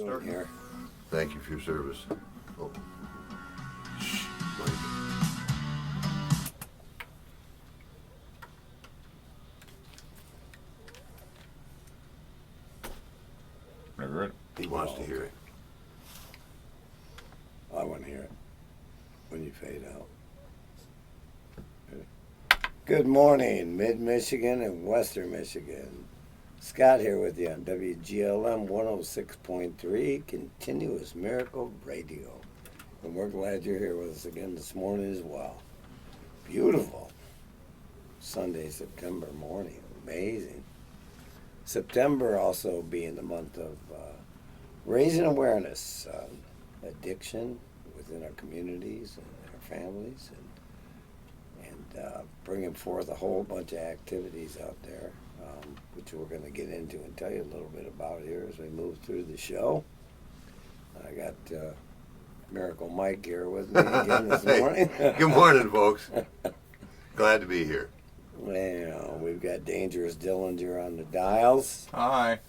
doing here? Thank you for your service. Oh. Shh, Mike. He wants to hear it. I want to hear it when you fade out. Good morning, Mid-Michigan and Western Michigan. Scott here with you on WGLM 106.3 Continuous Miracle Radio. And we're glad you're here with us again this morning as well. Beautiful Sunday, September morning. Amazing. September also being the month of raising awareness on addiction within our communities and our families, and bringing forth a whole bunch of activities out there, which we're going to get into and tell you a little bit about here as we move through the show. I got Miracle Mike here with me again this morning. Good morning, folks. Glad to be here. Well, we've got Dangerous Dillinger on the dials. Hi.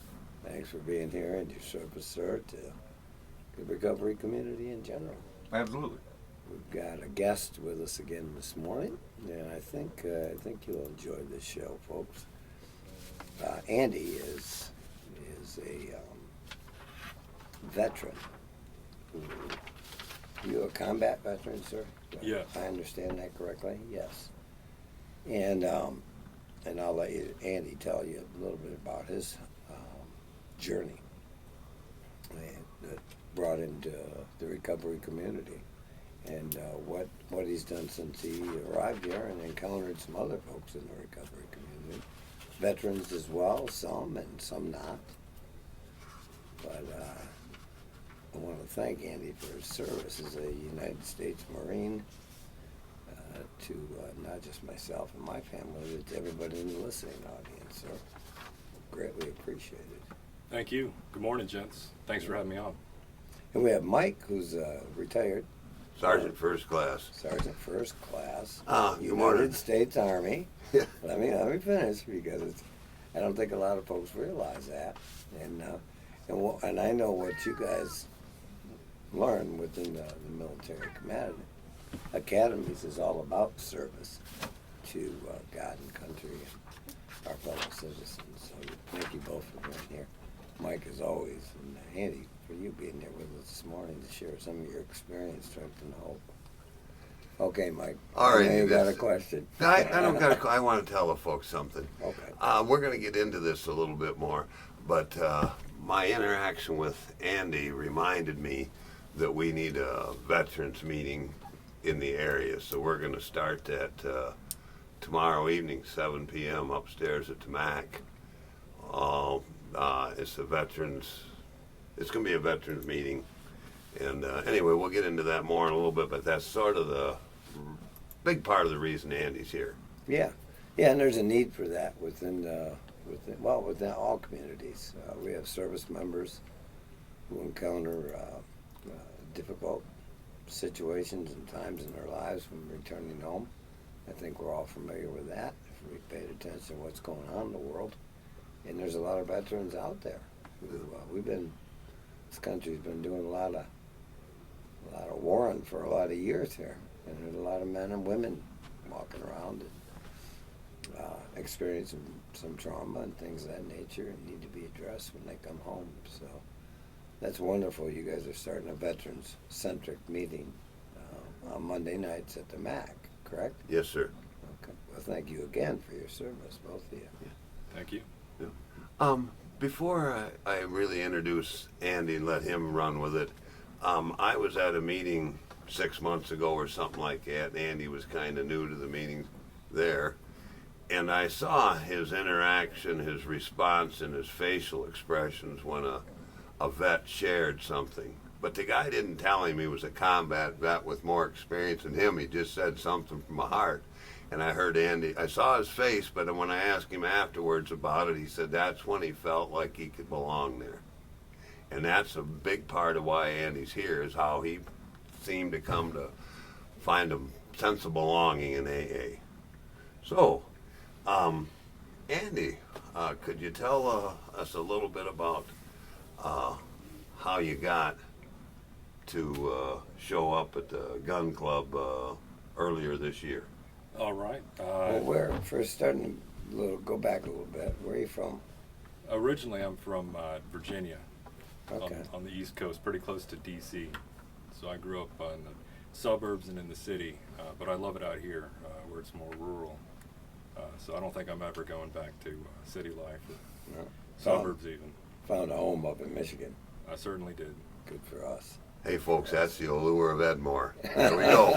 Thanks for being here and your service, sir, to the recovery community in general. Absolutely. We've got a guest with us again this morning, and I think you'll enjoy this show, folks. Andy is a veteran. You a combat veteran, sir? Yes. I understand that correctly. Yes. And I'll let Andy tell you a little bit about his journey that brought into the recovery community, and what he's done since he arrived here and encountered some other folks in the recovery community, veterans as well, some and some not. But I want to thank Andy for his service as a United States Marine to not just myself and my family, but to everybody in the listening audience. So greatly appreciated. Thank you. Good morning, gents. Thanks for having me on. And we have Mike, who's retired Sergeant First Class. Sergeant First Class, Good morning. United States Army. Yeah. Let me finish, because I don't think a lot of folks realize that, and I know what you guys learn within the military academies is all about service to God and country and our fellow citizens. So thank you both for being here. Mike, as always, and Andy, for you being here with us this morning to share some of your experience, strength, and hope. Okay, Mike. All right, You got a question? I don't got. I want to tell the folks something. Okay. We're going to get into this a little bit more, but my interaction with Andy reminded me that we need a veterans meeting in the area. So we're going to start that tomorrow evening, 7 p.m. upstairs at TMAC. It's a veterans. It's going to be a veterans meeting, and anyway, we'll get into that more in a little bit. But that's sort of the big part of the reason Andy's here. Yeah, and there's a need for that within all communities. We have service members who encounter difficult situations and times in their lives when returning home. I think we're all familiar with that if we paid attention to what's going on in the world. And there's a lot of veterans out there who this country's been doing a lot of warring for a lot of years here, and there's a lot of men and women walking around and experiencing some trauma and things of that nature and need to be addressed when they come home. So that's wonderful. You guys are starting a veterans-centric meeting on Monday nights at the MAC, correct? Yes, sir. Okay. Well, thank you again for your service, both of you. Yeah. Thank you. Before I really introduce Andy and let him run with it, I was at a meeting 6 months ago or something like that, and Andy was kind of new to the meeting there, and I saw his interaction, his response, and his facial expressions when a vet shared something. But the guy didn't tell him he was a combat vet with more experience than him. He just said something from the heart. And I heard Andy, I saw his face, but when I asked him afterwards about it, he said that's when he felt like he could belong there. And that's a big part of why Andy's here, is how he seemed to come to find a sense of belonging in AA. So, Andy, could you tell us a little bit about how you got to show up at the gun club earlier this year. All right. Well, where? First starting go back a little bit. Where are you from? Originally, I'm from Virginia, Okay. on the East Coast, pretty close to D.C. So I grew up in the suburbs and in the city, but I love it out here where it's more rural. So I don't think I'm ever going back to city life or No. suburbs even. Found a home up in Michigan. I certainly did. Good for us. Hey folks, that's the allure of Edmore. There we go.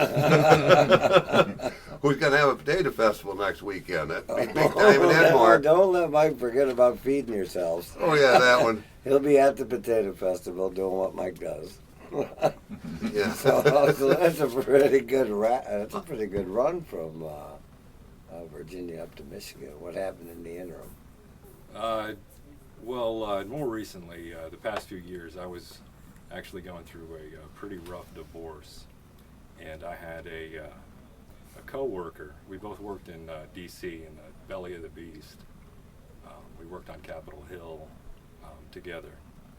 Who's gonna have a potato festival next weekend? That'd be big time in Edmore. Don't let Mike forget about feeding yourselves. Oh yeah, that one. He'll be at the potato festival doing what Mike does. Yeah. So that's a pretty good that's a pretty good run from Virginia up to Michigan. What happened in the interim? More recently, the past few years, I was actually going through a pretty rough divorce, and I had a co-worker. We both worked in D.C. in the belly of the beast. We worked on Capitol Hill together,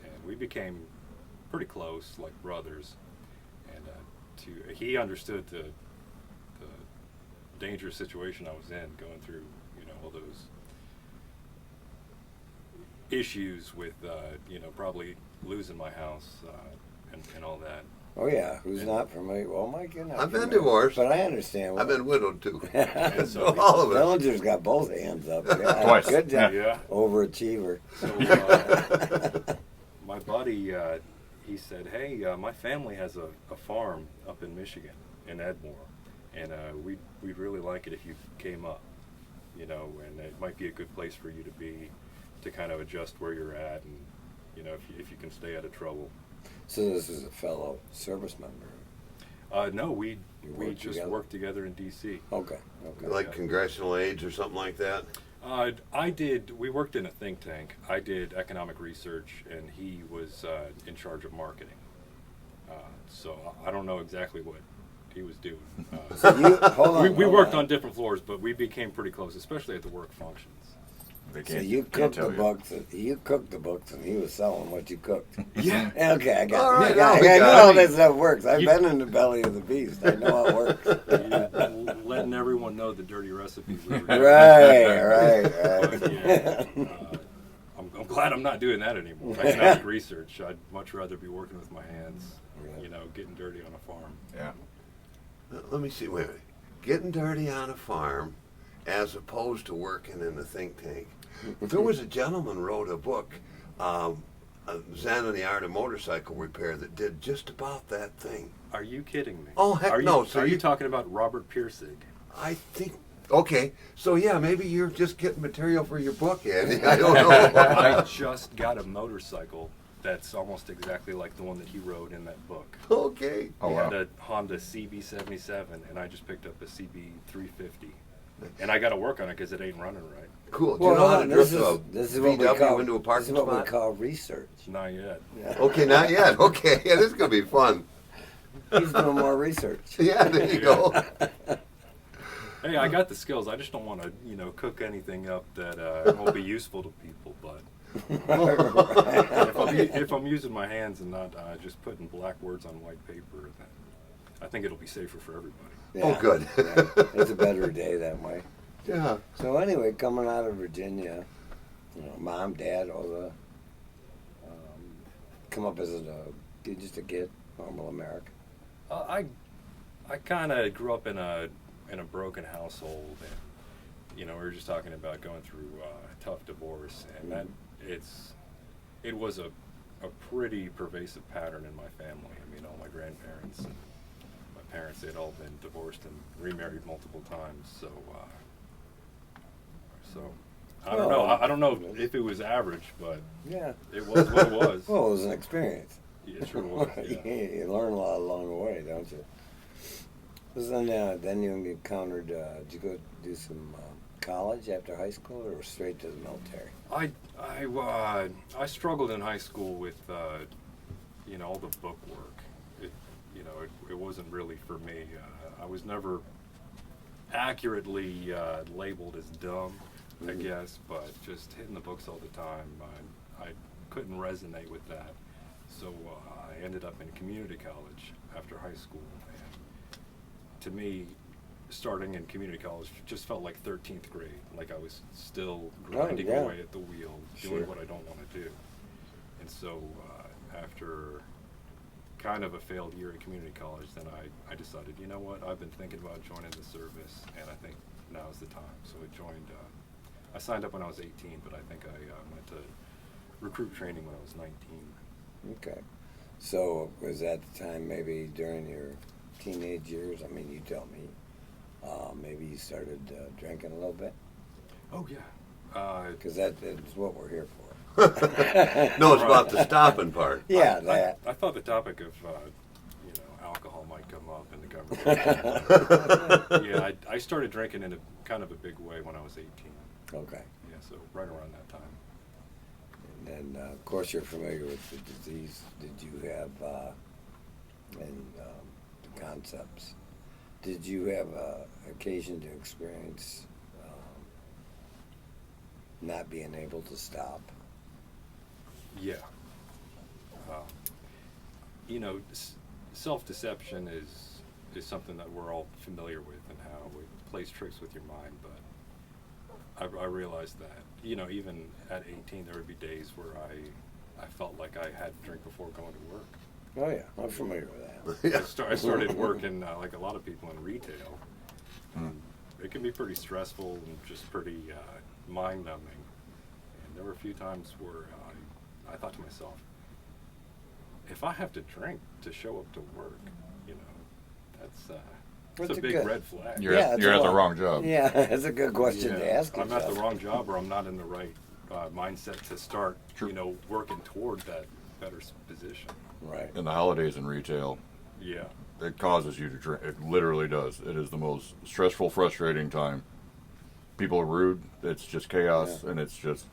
and we became pretty close, like brothers. And he understood the dangerous situation I was in, going through all those issues with probably losing my house and all that. Oh yeah, who's not familiar? Well, Mike, you're not. I've been familiar. divorced. But I understand. I've been widowed too. And so All of it. Bellinger's got both hands up. Yeah, Twice. Good job. Yeah. Overachiever. So my buddy, he said, "Hey, my family has a farm up in Michigan, in Edmore, and we'd really like it if you came up, and it might be a good place for you to be, to kind of adjust where you're at, and if you can stay out of trouble." So this is a fellow service member. No, we worked just together? worked together in D.C. Okay. Okay. Like congressional aides or something like that. We worked in a think tank. I did economic research, and he was in charge of marketing. So I don't know exactly what he was doing. So hold on. we hold worked on. on different floors, but we became pretty close, especially at the work functions. They So can't, you can't cooked tell the you. books. You cooked the books, and he was selling what you cooked. Yeah. Okay, I got. All it. right, I, got, now we I know got how it. this stuff works. I've You- been in the belly of the beast. I know how it works. Letting everyone know the dirty recipes we were doing. right. But, yeah, I'm glad I'm not doing that anymore. Economic research. I'd much rather be working with my hands, getting dirty on a farm. Yeah. Let me see. Wait a minute. Getting dirty on a farm, as opposed to working in a think tank. There was a gentleman wrote a book, Zen and the Art of Motorcycle Repair, that did just about that thing. Are you kidding me? Oh, heck are you, no. So are you you- talking about Robert Piercig? I think. Okay, so yeah, maybe you're just getting material for your book, Andy. I don't know. I just got a motorcycle that's almost exactly like the one that he wrote in that book. Okay. Oh, He wow. had a Honda CB77, and I just picked up a CB350. And I got to work on it because it ain't running right. Cool. Do Well, you know how hold to on. This drift is a this is what we VW call into a this is parking what we spot? call research. Not yet. Okay, not yet. Okay, yeah, this is gonna be fun. He's doing more research. Yeah, there you go. Hey, I got the skills. I just don't want to, cook anything up that won't be useful to people. But if I'm using my hands and not just putting black words on white paper, then I think it'll be safer for everybody. Oh, good. Yeah, it's a better day that way. Yeah. So anyway, coming out of Virginia, mom, dad, all the come up as just a kid, normal American. I kind of grew up in a broken household, and we were just talking about going through a tough divorce, and that it was a pretty pervasive pattern in my family. I mean, all my grandparents and my parents, they'd all been divorced and remarried multiple times. So I don't know. I don't know if it was average, but Yeah. it was what it was. Well, it was an experience. Yeah, it sure was. Yeah. You learn a lot along the way, don't you? So then you encountered. Did you go do some college after high school, or straight to the military? I struggled in high school with all the book work. It wasn't really for me. I was never accurately labeled as dumb, I guess, but just hitting the books all the time, I couldn't resonate with that. So I ended up in community college after high school. And to me, starting in community college just felt like 13th grade. Like I was still grinding yeah. away at the wheel, doing Sure. what I don't want to do. And so after kind of a failed year at community college, then I decided, you know what, I've been thinking about joining the service, and I think now's the time. So I joined, I signed up when I was 18, but I think I went to recruit training when I was 19. Okay. So was that the time maybe during your teenage years? I mean, you tell me. Maybe you started drinking a little bit? Oh, yeah. Because that's what we're here for. No, it's about the stopping part. Yeah, that. I thought the topic of, alcohol might come up in the conversation. Yeah, I started drinking in a kind of a big way when I was 18. Okay. Yeah, so right around that time. And then, of course, you're familiar with the disease. Did you have, and the concepts, did you have occasion to experience not being able to stop? Yeah. Self-deception is something that we're all familiar with, and how it plays tricks with your mind. But I realized that, even at 18, there would be days where I felt like I had to drink before going to work. Oh, yeah. I'm familiar with that. Yeah. I started working, like a lot of people, in retail. It can be pretty stressful and just pretty mind-numbing. And there were a few times where I thought to myself, if I have to drink to show up to work, that's That's a a big good- red flag. You're, Yeah, at, it's you're a at the lot. wrong job. Yeah, that's a good question to Yeah, ask I'm yourself. at the wrong job, or I'm not in the right mindset to start, True. working toward that better position. Right. In the holidays in retail, Yeah. it causes you to drink. It literally does. It is the most stressful, frustrating time. People are rude. It's just chaos, Yeah. and it's just,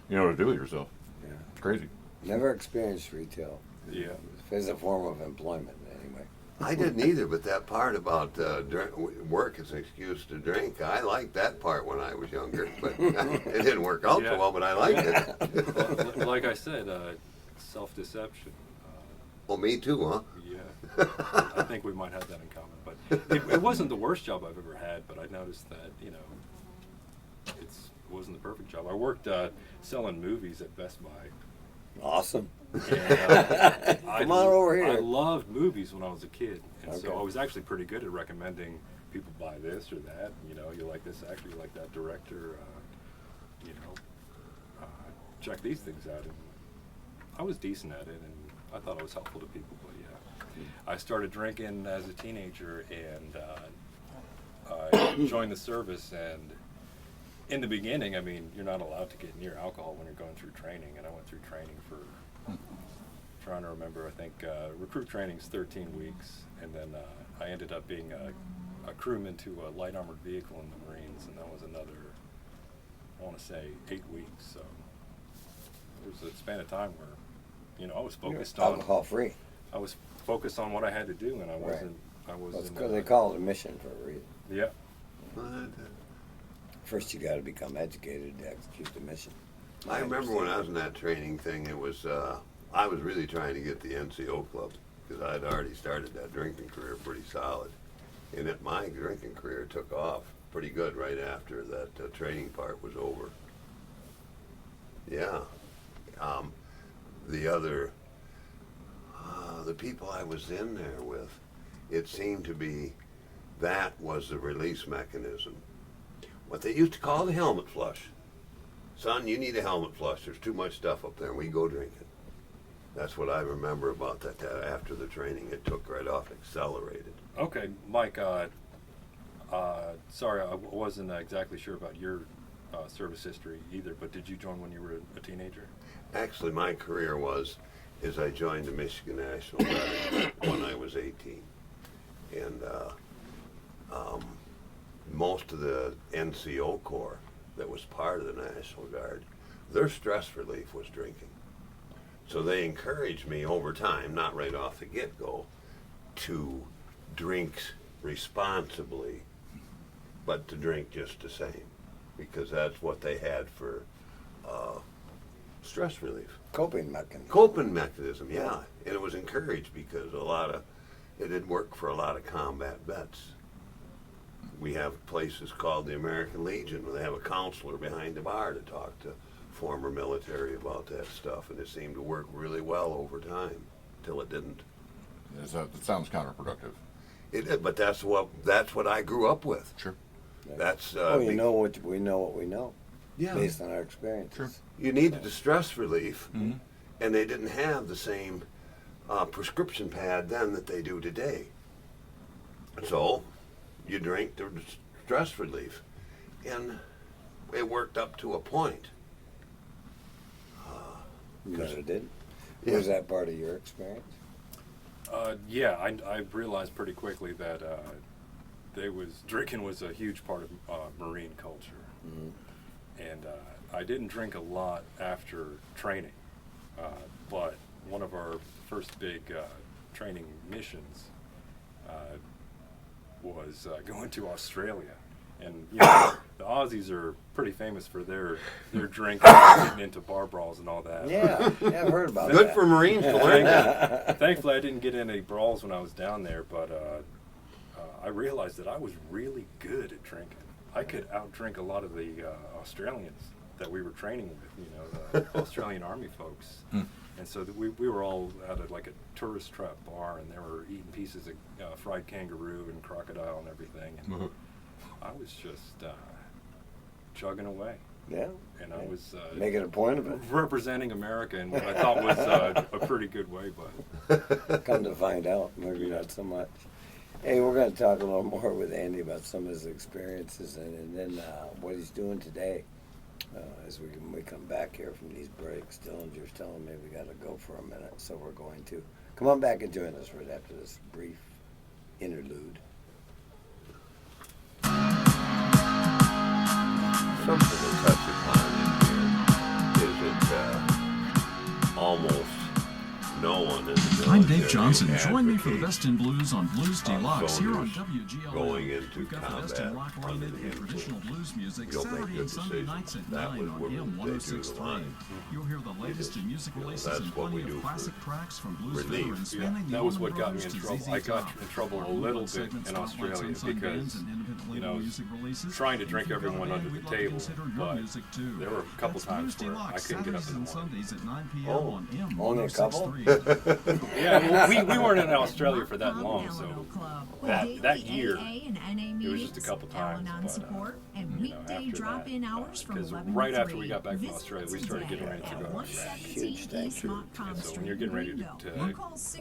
you know what to do with yourself. Yeah. It's crazy. Never experienced retail Yeah. as a form of employment, anyway. I didn't either, but that part about work as an excuse to drink, I liked that part when I was younger. But it didn't work out so Yeah. well, but I liked Yeah. it. Well, like I said, self-deception. Well, me too, huh? Yeah. I think we might have that in common. But it wasn't the worst job I've ever had, but I noticed that, it wasn't the perfect job. I worked selling movies at Best Buy. Awesome. And, Come on over here. I loved movies when I was a kid, and so Okay. I was actually pretty good at recommending people buy this or that. You like this actor, you like that director. Check these things out, and I was decent at it, and I thought I was helpful to people. But yeah, I started drinking as a teenager, and I joined the service. And in the beginning, I mean, you're not allowed to get near alcohol when you're going through training, and I went through training for. Trying to remember, I think recruit training's 13 weeks, and then I ended up being a crewman to a light armored vehicle in the Marines, and that was another, I want to say, 8 weeks. So there was a span of time where, I was focused on Alcohol free. I was focused on what I had to do, and I wasn't. I That's wasn't. because they call it a mission for a reason. Yeah. First, you got to become educated to execute the mission. I remember when I was in that training thing, it was, I was really trying to get the NCO club because I'd already started that drinking career pretty solid. And my drinking career took off pretty good right after that training part was over. Yeah. The people I was in there with, it seemed to be that was the release mechanism. What they used to call the helmet flush. Son, you need a helmet flush. There's too much stuff up there, and we go drinking. That's what I remember about that. After the training, it took right off, accelerated. Okay, Mike. Sorry, I wasn't exactly sure about your service history either. But did you join when you were a teenager? Actually, my career is I joined the Michigan National Guard when I was 18. And most of the NCO Corps that was part of the National Guard, their stress relief was drinking. So they encouraged me over time, not right off the get-go, to drink responsibly, but to drink just the same, because that's what they had for stress relief. Coping mechanism. Coping mechanism, yeah. And it was encouraged because it did work for a lot of combat vets. We have places called the American Legion where they have a counselor behind the bar to talk to former military about that stuff, and it seemed to work really well over time, till it didn't. It sounds counterproductive. But that's what I grew up with. Sure. That's Well, we know what we know yeah. based on our experiences. Sure. You needed the stress relief, Mhm. and they didn't have the same prescription pad then that they do today. So you drink the stress relief, and it worked up to a point. But it did. Yeah. Was that part of your experience? Yeah, I realized pretty quickly that drinking was a huge part of Marine culture, and I didn't drink a lot after training, but one of our first big training missions was going to Australia, and the Aussies are pretty famous for their drinking, and getting into bar brawls and all that. Yeah, I've heard about Good that. for Marines to learn that. Thankfully, I didn't get in any brawls when I was down there, but I realized that I was really good at drinking. I could outdrink a lot of the Australians that we were training with, the Australian Army folks. And so we were all at like a tourist trap bar, and they were eating pieces of fried kangaroo and crocodile and everything. And I was just chugging away. Yeah. And I was Making a point of it. representing America in what I thought was a pretty good way, but Come to find out, maybe not so much. Hey, we're going to talk a little more with Andy about some of his experiences and then what he's doing today. As we come back here from these breaks, Dillinger's telling me we got to go for a minute, so we're going to. Come on back and join us right after this brief interlude. Something to touch upon in here is that almost no one in the military I'm Dave Johnson. Join me for the advocates Best in Blues on Blues Deluxe here on soldiers WGLM. going into We've got the best in combat rock under oriented the and traditional influence. blues music You'll make Saturday good and Sunday decisions. nights at That 9 was on where M they do the 106.3. line. You'll hear the latest in music releases that's and what plenty we do of for classic tracks from blues relief. veterans yeah, spanning the that was Allman what got me in Brothers to trouble. ZZ I got Top. in trouble a Our little one bit segment in spotlights Australia unsung bands because and independent label music releases. trying to If drink you've got a everyone band, under the we'd love to table, consider your but music too. there were a couple That's times Blues where I Deluxe, couldn't get up Saturdays in the and morning. Sundays at 9 p.m. Oh, on M only a couple? 106.3. Yeah, well, we weren't in Australia for that long, so that year it was just a couple times. But because right after we got back from Australia, we started getting ready to go to Iraq. Huge thank you. And so when you're getting ready to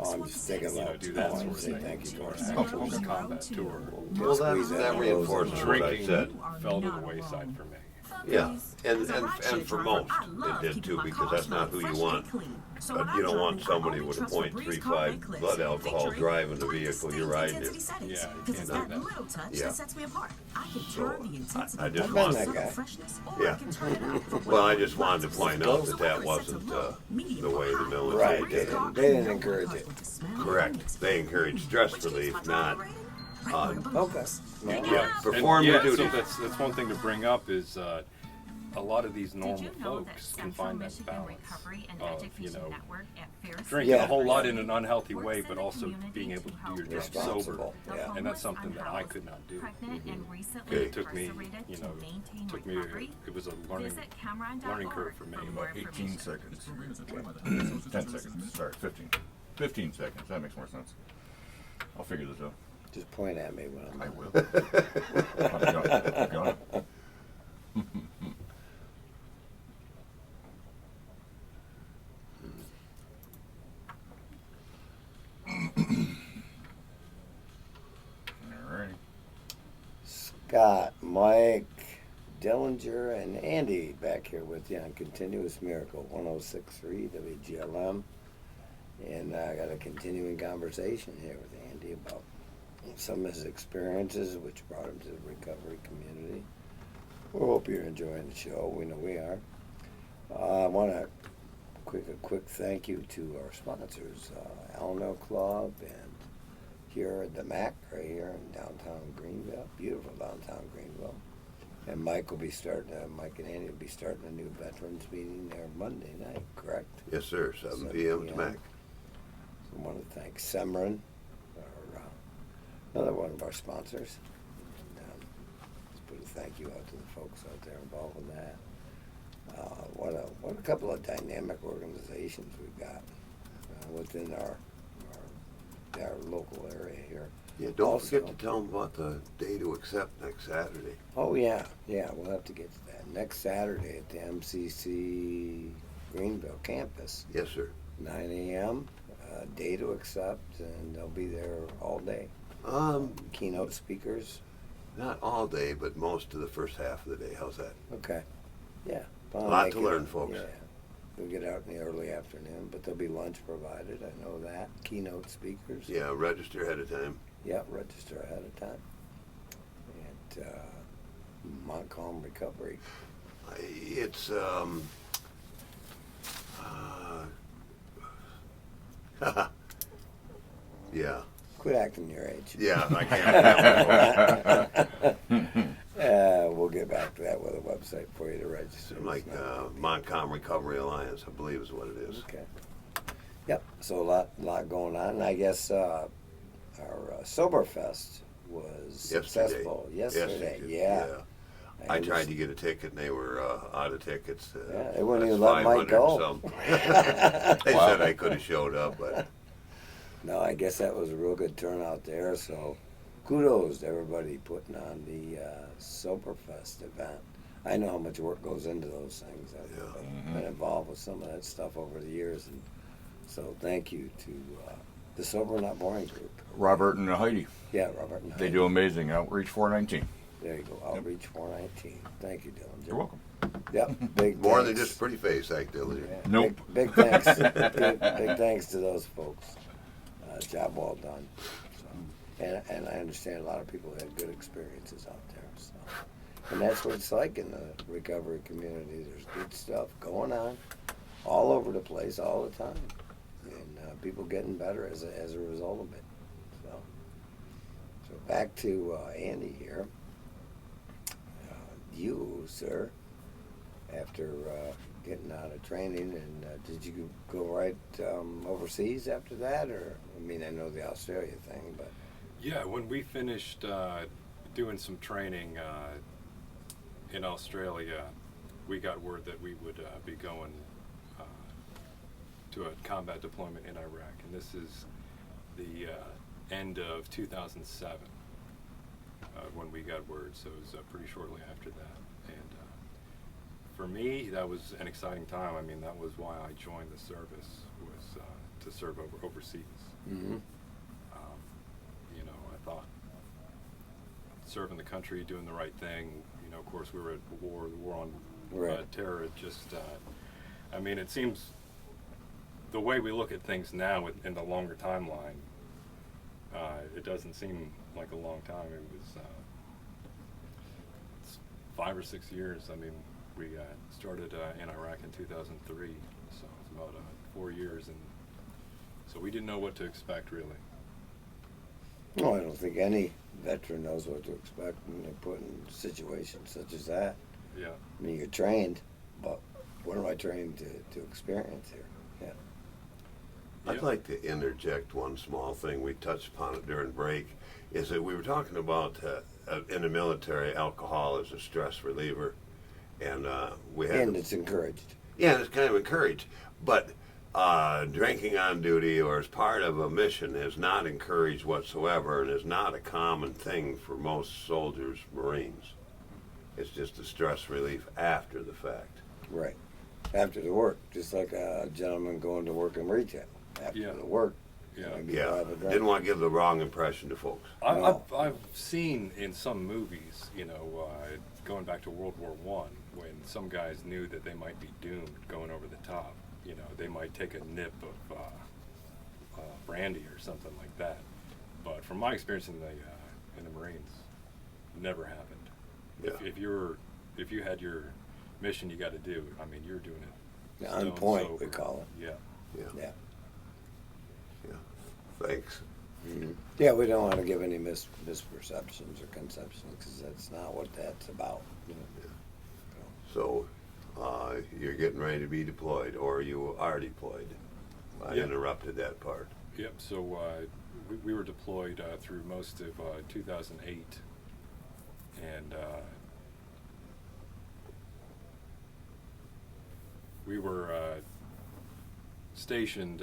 Oh, I'm just thinking about do that oh, sort of say thing, thank you or for actual combat tour, Well, Squeeze that that reinforces what I drinking said. fell to the wayside for me. Yeah, and for most, it did too, because that's not who you want. You don't want somebody with a .35 blood alcohol driving the vehicle you're riding in. Yeah, you can't Because it's do that that. little touch Yeah. that sets me apart. I can So, turn the intensity I just I've down been to that subtle guy. freshness, or Yeah. I can turn it up for Well, I whatever just wanted to point out that that wasn't the way the military Right, did it. they didn't encourage it. Correct. They encourage stress relief, not Okay. Well, Yeah, perform your So duties. that's one thing to bring up is a lot of these normal Did you know that folks can Central find that Michigan balance Recovery and of, Education Network at Ferris drinking Yeah. a whole lot in an unhealthy works way, in but the also community being to able to do help your job Responsible, sober. yeah. And that's something that I could not do. Pregnant and recently Okay. It took me, incarcerated to maintain took me, recovery. it was a learning Visit Cameron.org learning curve for me. for more About 18 information. seconds. 10 seconds. Sorry, 15. 15 seconds. That makes more sense. I'll figure this out. just point at me when I'm. I will. Got it. Alrighty. Scott, Mike, Dillinger, and Andy back here with you on Continuous Miracle 106.3 WGLM. And I got a continuing conversation here with Andy about some of his experiences which brought him to the recovery community. We hope you're enjoying the show. We know we are. I want to a quick thank you to our sponsors, Alno Club and here at the MAC right here in downtown Greenville, beautiful downtown Greenville. And Mike will be starting. Mike and Andy will be starting a new veterans meeting there Monday night. Correct. Yes, sir. 7 7 p.m. to p.m. Mac. So I want to thank Semron, another one of our sponsors. And, let's put a thank you out to the folks out there involved in that. What a couple of dynamic organizations we've got within our local area here. Yeah, don't Also- forget to tell them about the day to accept next Saturday. Oh yeah, we'll have to get to that next Saturday at the MCC Greenville campus, Yes, sir. 9 a.m. Day to accept, and they'll be there all day. Keynote speakers. Not all day, but most of the first half of the day. How's that? Okay. Yeah. A lot Make to it- learn, folks. Yeah. We'll get out in the early afternoon, but there'll be lunch provided. I know that. Keynote speakers. Yeah, register ahead of time. Yeah, register ahead of time. And Montcalm Recovery. It's yeah, Quit acting your age. yeah. I can't. We'll get back to that with a website for you to register. Like It's not- Montcalm Recovery Alliance, I believe is what it is. Okay. Yep. So a lot going on. And I guess our Soberfest was successful yesterday. Yeah. I And tried to get a ticket and they were out of tickets. Yeah, they wouldn't even that's let Mike 500 go. and some. They Wow. said I could have showed up, but No, I guess that was a real good turnout there. So kudos to everybody putting on the Soberfest event. I know how much work goes into those things. I've been involved with some of that stuff over the years, and so thank you to the Sober Not Boring group. Robert and Heidi, Yeah, Robert and they Heidi. do amazing. Outreach 419. There you go. Outreach 419. Thank you, Dylan. You're welcome. Yep. Big more than thanks. just pretty face activity. Yeah, Nope. Big thanks. big thanks to those folks. Job well done. So, and I understand a lot of people had good experiences out there. So, and that's what it's like in the recovery community. There's good stuff going on all over the place all the time, and people getting better as a result of it. So back to Andy here. You, sir, after getting out of training, and did you go right overseas after that, or I mean, I know the Australia thing, but Yeah, when we finished doing some training in Australia, we got word that we would be going to a combat deployment in Iraq, and this is the end of 2007 when we got word, so it was pretty shortly after that. And for me, that was an exciting time. I mean, that was why I joined the service, was to serve overseas. mm-hmm. You know, I thought serving the country, doing the right thing. You know, of course, we were at war. The war on Right. terror. Just, I mean, it seems the way we look at things now in the longer timeline, it doesn't seem like a long time. It was it's 5 or 6 years. I mean, we started in Iraq in 2003, so it's about 4 years, and so we didn't know what to expect really. No, I don't think any veteran knows what to expect when they're put in situations such as that. Yeah. I mean, you're trained, but what am I trained to experience here? Yeah. I'd Yeah. like to interject one small thing. We touched upon it during break. Is that we were talking about in the military, alcohol as a stress reliever, and we had And it's encouraged. yeah, it's kind of encouraged, but drinking on duty or as part of a mission is not encouraged whatsoever, and is not a common thing for most soldiers, Marines. It's just a stress relief after the fact. Right. After the work, just like a gentleman going to work in retail. After Yeah. the work, Yeah. maybe Yeah, have a drink. didn't want to give the wrong impression to folks. No. I've seen in some movies, you know, going back to World War I, when some guys knew that they might be doomed going over the top. You know, they might take a nip of brandy or something like that. But from my experience in the Marines, it never happened. Yeah. If you had your mission you got to do, I mean, you're doing it. On stone point, we sober. call it. Yeah. Yeah, Yeah. yeah. Thanks. Yeah, we don't want to give any misperceptions or conceptions because that's not what that's about. You know. So, you're getting ready to be deployed, or you are deployed. I Yeah. interrupted that part. Yep. So we were deployed through most of 2008, and we were stationed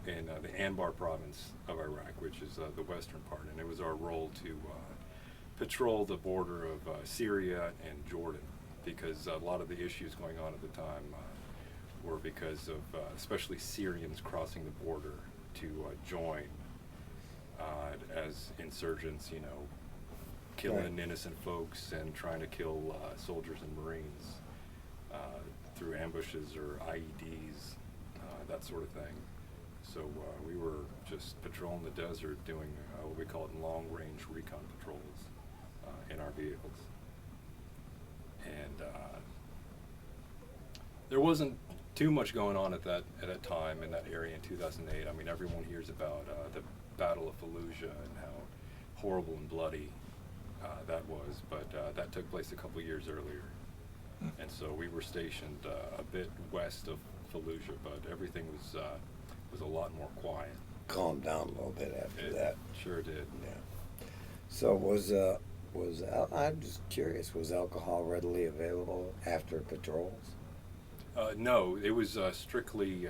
in the Anbar province of Iraq, which is the western part, and it was our role to patrol the border of Syria and Jordan, because a lot of the issues going on at the time were because of especially Syrians crossing the border to join as insurgents, you know, killing innocent folks and trying to kill soldiers and Marines through ambushes or IEDs, that sort of thing. So we were just patrolling the desert doing what we call it long-range recon patrols in our vehicles. And there wasn't too much going on at that time in that area in 2008. I mean, everyone hears about the Battle of Fallujah and how horrible and bloody that was, but that took place a couple years earlier. And so we were stationed a bit west of Fallujah, but everything was a lot more quiet. Calmed down a little bit after It that. sure did. Yeah. So I'm just curious, was alcohol readily available after patrols? No, it was strictly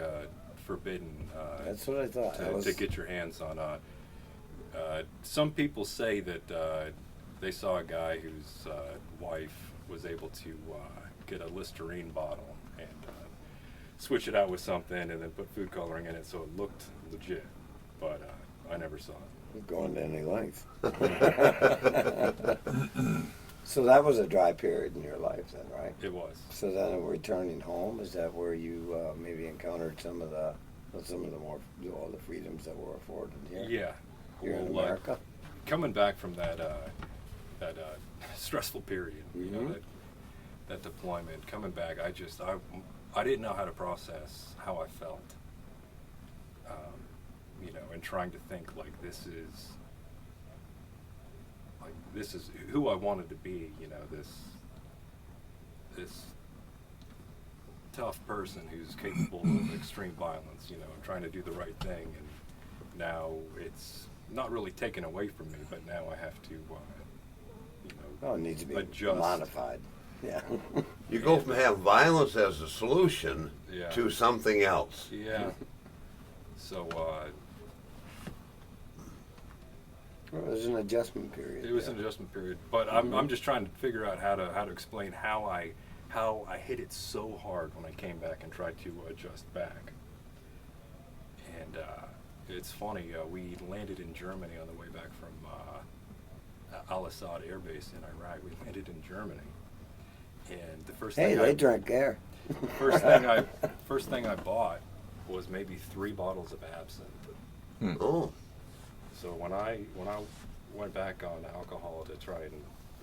forbidden. That's what I thought. To get your hands on. Some people say that they saw a guy whose wife was able to get a Listerine bottle and switch it out with something and then put food coloring in it so it looked legit, but I never saw it. Going to any length. So that was a dry period in your life then, right? It was. So then returning home, is that where you maybe encountered some of the more all the freedoms that were afforded here? Yeah. Here in Well, America? coming back from that stressful period, you know, Mhm. that deployment, coming back, I didn't know how to process how I felt. You know, and trying to think like this is who I wanted to be. You know, this tough person who's capable of extreme violence. You know, trying to do the right thing, and now it's not really taken away from me, but now I have to, you know, Oh, it needs to be adjust. modified. Yeah. You go from having violence as a solution Yeah. to something else. Yeah. So Well, it was an adjustment period. it was yeah. an adjustment period, but I'm just trying to figure out how to explain how I hit it so hard when I came back and tried to adjust back. And it's funny, we landed in Germany on the way back from Al-Assad Air Base in Iraq. We landed in Germany, and the first Hey, thing they drank there. first thing I bought was maybe 3 bottles of absinthe. Oh, So when I went back on alcohol to try and,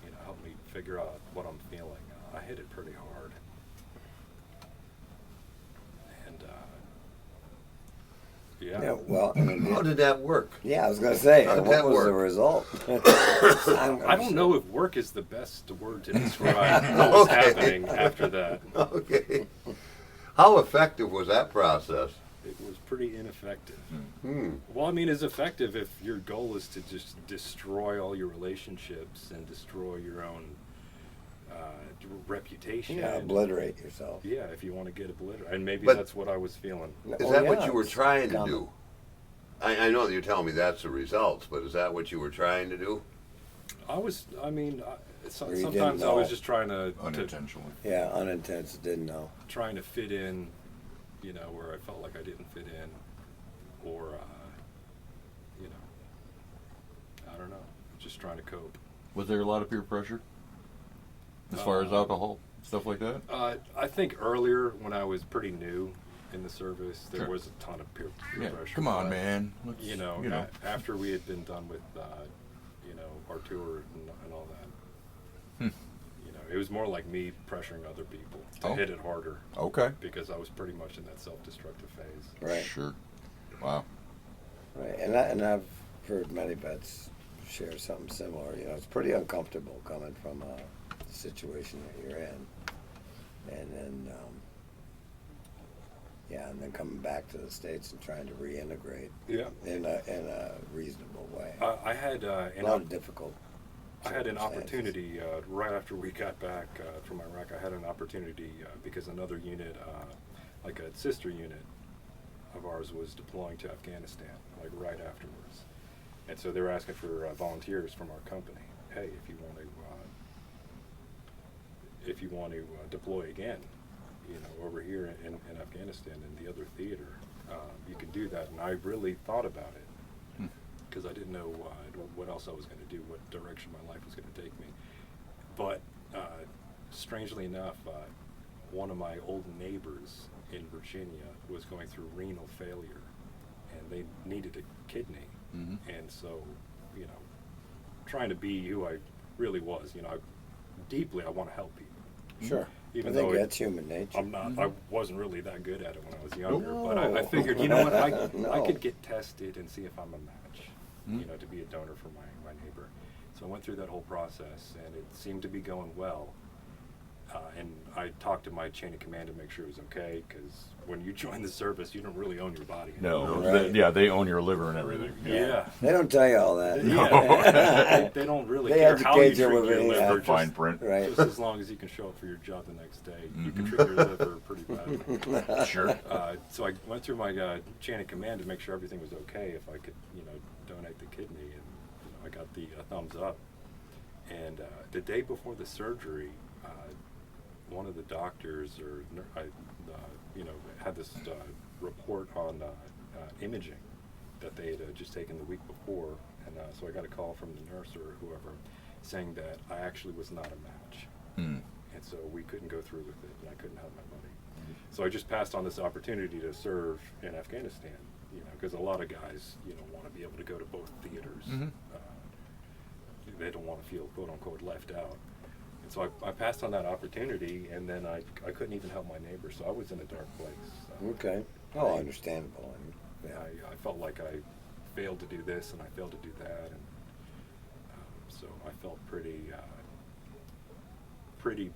you know, help me figure out what I'm feeling, I hit it pretty hard. And yeah. Yeah, well, and how did that work? yeah, I was going to say, How did what that was the work? result? I don't know if work is the best word to describe what was Okay. happening after that. Okay. How effective was that process? It was pretty ineffective. Hmm. Well, I mean, it's effective if your goal is to just destroy all your relationships and destroy your own reputation. Yeah, obliterate yourself. Yeah, if you want to get obliterated. And maybe But- that's what I was feeling. Is Oh, that yeah, what you were it's trying to common. do? I know that you're telling me that's the results, but is that what you were trying to do? I was, I mean, Or you didn't sometimes I was know. just trying to Unintentionally. Yeah, unintense, didn't know. trying to fit in, you know, where I felt like I didn't fit in, or, you know, I don't know, just trying to cope. Was there a lot of peer pressure? As far as alcohol, stuff like that? I think earlier when I was pretty new in the service, there Sure. was a ton of peer Yeah. pressure. Come on, but, man. Let's, You know, after we had been done with, you know, our tour and all that, you know, it was more like me pressuring other people to Oh. hit it harder Okay. because I was pretty much in that self-destructive phase. Right. Sure. Wow. Right, and I've heard many vets share something similar. You know, it's pretty uncomfortable coming from a situation that you're in, and then and then coming back to the States and trying to reintegrate Yeah. in a reasonable way. I had A an lot of difficult. I had an circumstances. opportunity right after we got back from Iraq. I had an opportunity because another unit, like a sister unit of ours, was deploying to Afghanistan, like right afterwards. And so they were asking for volunteers from our company. Hey, if you want to deploy again, you know, over here in Afghanistan in the other theater, you can do that. And I really thought about it because I didn't know what else I was going to do, what direction my life was going to take me. But strangely enough, one of my old neighbors in Virginia was going through renal failure, and they needed a kidney. And so, you know, trying to be who I really was, you know, I want to help people. Sure. Even I think though that's human nature. I'm not. I wasn't really that good at it when I was younger, but I figured, you know what, I No. could get tested and see if I'm a match, you know, to be a donor for my neighbor. So I went through that whole process, and it seemed to be going well. And I talked to my chain of command to make sure it was okay, because when you join the service, you don't really own your body No, anymore. Right. they own your liver and everything. Yeah. They don't tell you all that. Yeah. they don't really They care how you educate you treat with your it, yeah. liver. Fine Just, print. Right. just as long as you can show up for your job the next day, you can treat your liver pretty badly. Sure. So I went through my chain of command to make sure everything was okay, if I could, you know, donate the kidney, and you know, I got the thumbs up. And the day before the surgery, one of the doctors you know, had this report on imaging that they had just taken the week before, and so I got a call from the nurse or whoever saying that I actually was not a match. And so we couldn't go through with it, and I couldn't help my buddy. So I just passed on this opportunity to serve in Afghanistan, you know, because a lot of guys, you know, want to be able to go to both theaters. They don't want to feel quote unquote left out. And so I passed on that opportunity, and then I couldn't even help my neighbor, so I was in a dark place. Okay. Oh, understandable. Yeah. I felt like I failed to do this and I failed to do that, and so I felt pretty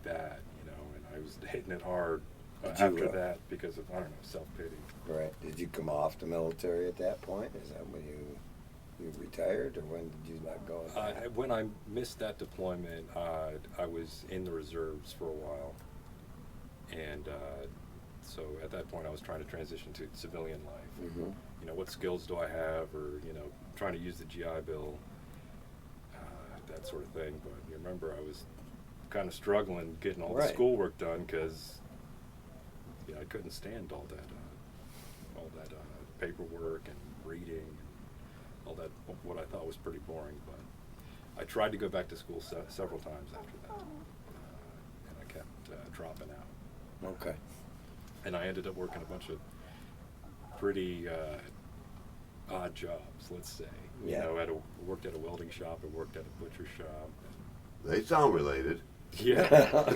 bad, you know, and I was hitting it hard Did you, after that because of, I don't know, self-pity. Right. Did you come off the military at that point? Is that when you retired, or when did you let go of that? When I missed that deployment, I was in the reserves for a while, and so at that point I was trying to transition to civilian life. Mhm. You know, what skills do I have, or, you know, trying to use the GI Bill, that sort of thing. But you remember, I was kind of struggling getting all the Right. schoolwork done, because I couldn't stand all that paperwork and reading, and all that, what I thought was pretty boring. But I tried to go back to school several times after that, and I kept dropping out. Okay. And I ended up working a bunch of pretty odd jobs, let's say. Yeah. You know, worked at a welding shop, I worked at a butcher shop. They sound related. Yeah.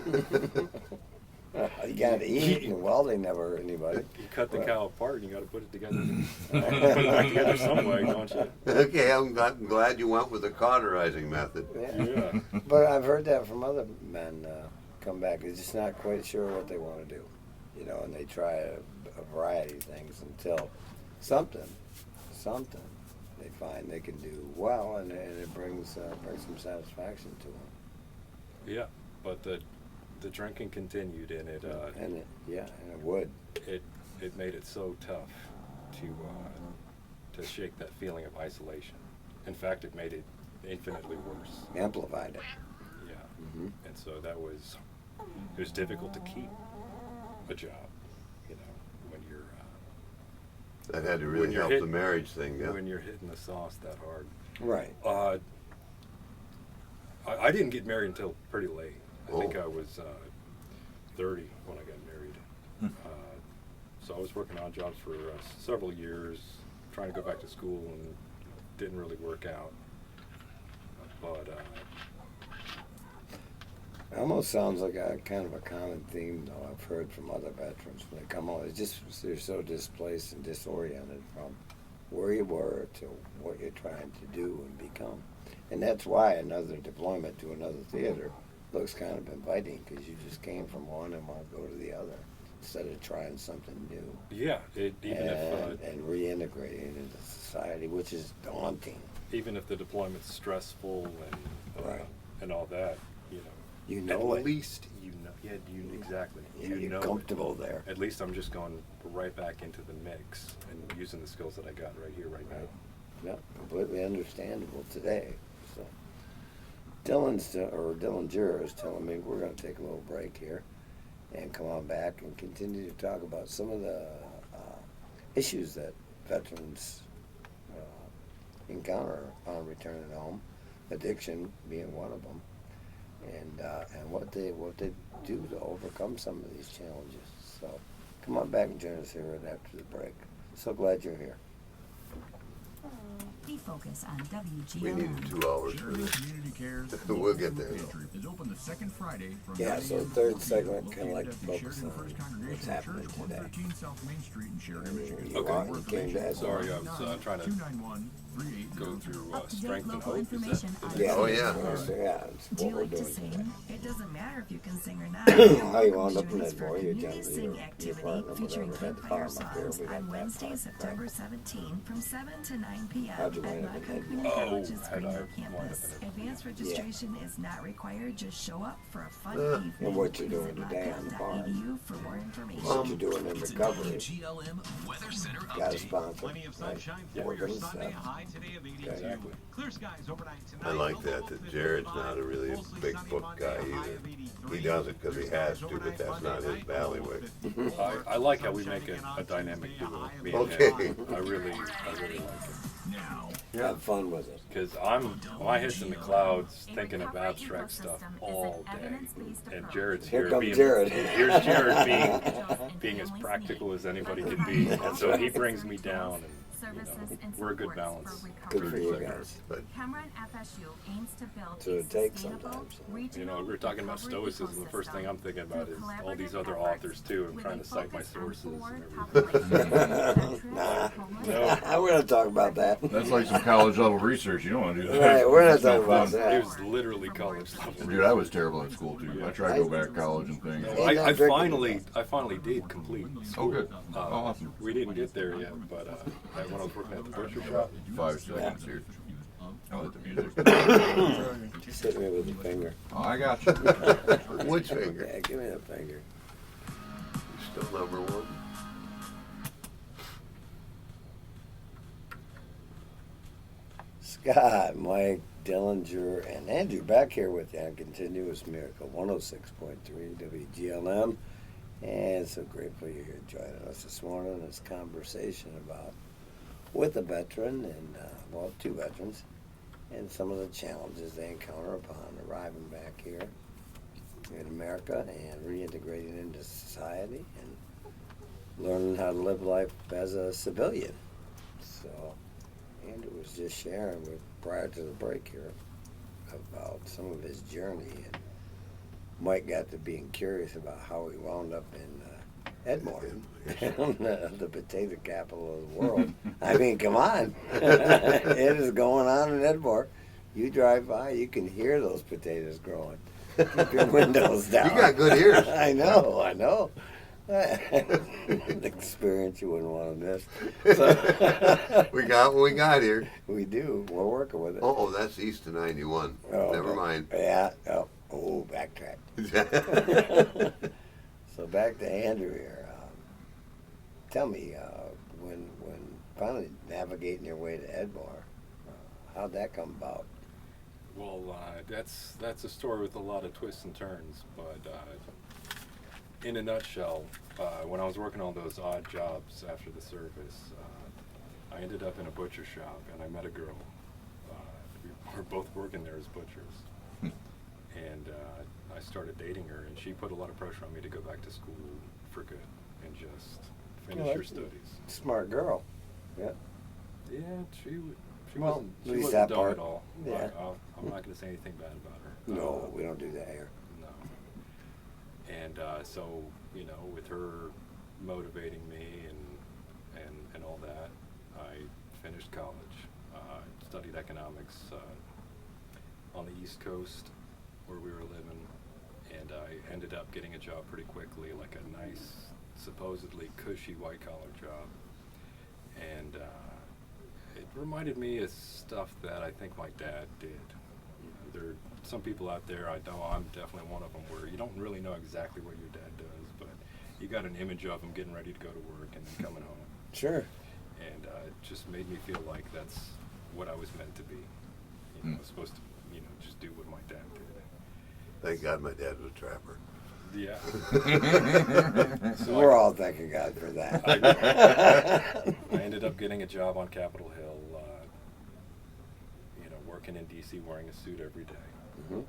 You gotta eat, and welding never hurt anybody. You cut the Right. cow apart, and you got to put it together. Put it back together some way, don't you? Okay, I'm glad you went with the cauterizing method. Yeah. Yeah. But I've heard that from other men come back. They're just not quite sure what they want to do, you know, and they try a variety of things until something they find they can do well, and it brings some satisfaction to them. Yeah, but the drinking continued, and it And it would. it made it so tough to shake that feeling of isolation. In fact, it made it infinitely worse. Amplified it. Yeah. Mhm. And so it was difficult to keep a job, you know, when you're That had to When really you're help hit- the marriage thing, yeah. when you're hitting the sauce that hard. Right. I didn't get married until pretty late. I think Oh. I was 30 when I got married. So I was working odd jobs for several years, trying to go back to school, and it didn't really work out. But It almost sounds like a kind of a common theme, though. I've heard from other veterans when they come home. It's just they're so displaced and disoriented from where you were to what you're trying to do and become. And that's why another deployment to another theater looks kind of inviting, because you just came from one and want to go to the other instead of trying something new Yeah, and reintegrating into society, which is daunting. even if the deployment's stressful and Right. and all that, you know. You know at it. least you know. Yeah, you exactly. You You're know it. comfortable there. At least I'm just going right back into the mix and using the skills that I got right here, right now. Yeah, completely understandable today. So, Dylan Jura is telling me we're going to take a little break here and come on back and continue to talk about some of the issues that veterans encounter upon returning home, addiction being one of them, and what they do to overcome some of these challenges. So, come on back and join us here right after the break. So glad you're here. We focus on WGLM. We needed 2 hours for Sheridan this. Community Cares We'll get there, Food though. Pantry is open the second Friday from Yeah, 9 so a.m. to third 4 p.m. segment kinda like to Located at the focus Sheridan on First what's Congregational happening Church, today. 113 South Main Street in Sheridan, Michigan. You Okay. want- you came to ask Sorry, me. I was trying to 291-3800. go through Up-to-date strength and local hope. information Is on that, Yeah, Oh, yeah. It's Do what you we're like to doing today. sing? It doesn't matter if you can sing or not. How you wound up in Join us that for boy, a your community gentleman, sing your activity partner, featuring whatever, had the campfire farm up there, songs we got on that Wednesday, part, September 17 from 7 to 9 p.m. How'd you at wind up in Macon that? Community College's had I Greenville wound up campus. in it? Advanced registration is not required. Just show up for a fun Uh, evening. and what you're doing Visit today on the farm. macon.edu for more information. What you doing in recovery? GLM Weather Center Got a update. sponsor. Plenty of right? sunshine Yeah, for we're your gonna Sunday. A stop. high today of 82. Exactly. Clear skies overnight tonight. I like that Jared's not a really big book guy either. He does it because he has to, but that's not his bailiwick. I like how we make a dynamic duo. Me and Okay. him. I really like it. Now, Have fun with it. Because my head's in the clouds thinking of abstract stuff all day. And Jared's Here here comes being, Jared. here's Jared being as practical as anybody can be. And so he brings me down, and we're a good balance. Good for you Cruise there. guys. But Cameron FSU aims to build So a it takes sustainable, sometimes. regional We were talking about recovery stoicism. The first thing I'm thinking about through is all these collaborative other efforts authors too, and with trying a to cite my focus on sources four and everything. populations, Nah. homeless, We're going to talk about that. That's like some college level research. You don't want to do that. Right, we're not It's no talking about fun. that. It was literally college level. Dude, I was terrible at school too. I tried to go back to college and things. Ain't no drinking. I finally did complete Oh, school. good. Awesome. We didn't get there yet, but when I was working at the butcher shop, 5 seconds here. I'll hit the music. Just hit me with the finger. Oh, I got you. which finger? Yeah, give me the finger. Still number one. Scott, Mike, Dillinger, and Andrew back here with you on Continuous Miracle 106.3 WGLM. And so grateful you're here joining us this morning in this conversation about with a veteran and, well, two veterans, and some of the challenges they encounter upon arriving back here in America and reintegrating into society and learning how to live life as a civilian. So Andrew was just sharing with prior to the break here about some of his journey, and Mike got to being curious about how he wound up in Edmore, the potato capital of the world. I mean, come on. It is going on in Edmore. You drive by, you can hear those potatoes growing. Keep your windows down. You got good ears. I know. An experience you wouldn't want to miss. So, We got what we got here. we do. We're working with it. Oh, that's east of 91. Oh, Never okay. mind. Yeah. Oh, backtrack. So back to Andrew here. Tell me, when finally navigating your way to Edmore, how'd that come about? well, that's a story with a lot of twists and turns. But in a nutshell, when I was working all those odd jobs after the service, I ended up in a butcher shop, and I met a girl. We were both working there as butchers, and I started dating her, and she put a lot of pressure on me to go back to school for good and just finish Well, her studies. Smart girl. Yeah. Yeah, she Well, wasn't. at She least wasn't that dumb part. at all. Yeah. I'm not going to say anything bad about her. No, we don't do that here. No. And so, with her motivating me and all that, I finished college. Studied economics on the East Coast where we were living, and I ended up getting a job pretty quickly, like a nice, supposedly cushy white-collar job. And it reminded me of stuff that I think my dad did. You know, there are some people out there, I know I'm definitely one of them, where you don't really know exactly what your dad does, but you got an image of him getting ready to go to work and then coming home. Sure. And it just made me feel like that's what I was meant to be. You know, I was supposed to, you know, just do what my dad did. Thank God my dad was a trapper. Yeah. We're all thanking God for that. I ended up getting a job on Capitol Hill, you know, working in D.C., wearing a suit every day. Mhm. And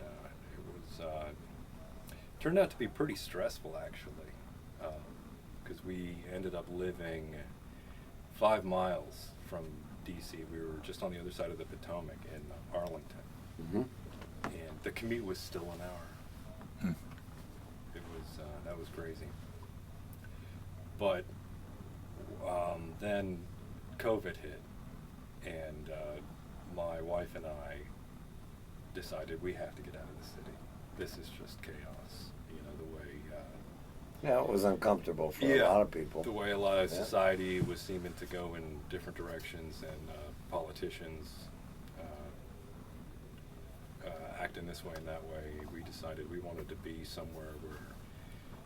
it was, turned out to be pretty stressful, actually, because we ended up living 5 miles from D.C. We were just on the other side of the Potomac in Arlington, Mhm. and the commute was still an hour. It was that was crazy. But then COVID hit, and my wife and I decided we have to get out of the city. This is just chaos. You know, the way Yeah, it was uncomfortable for a lot of people. the way a lot of Yeah. society was seeming to go in different directions, and politicians acting this way and that way. We decided we wanted to be somewhere where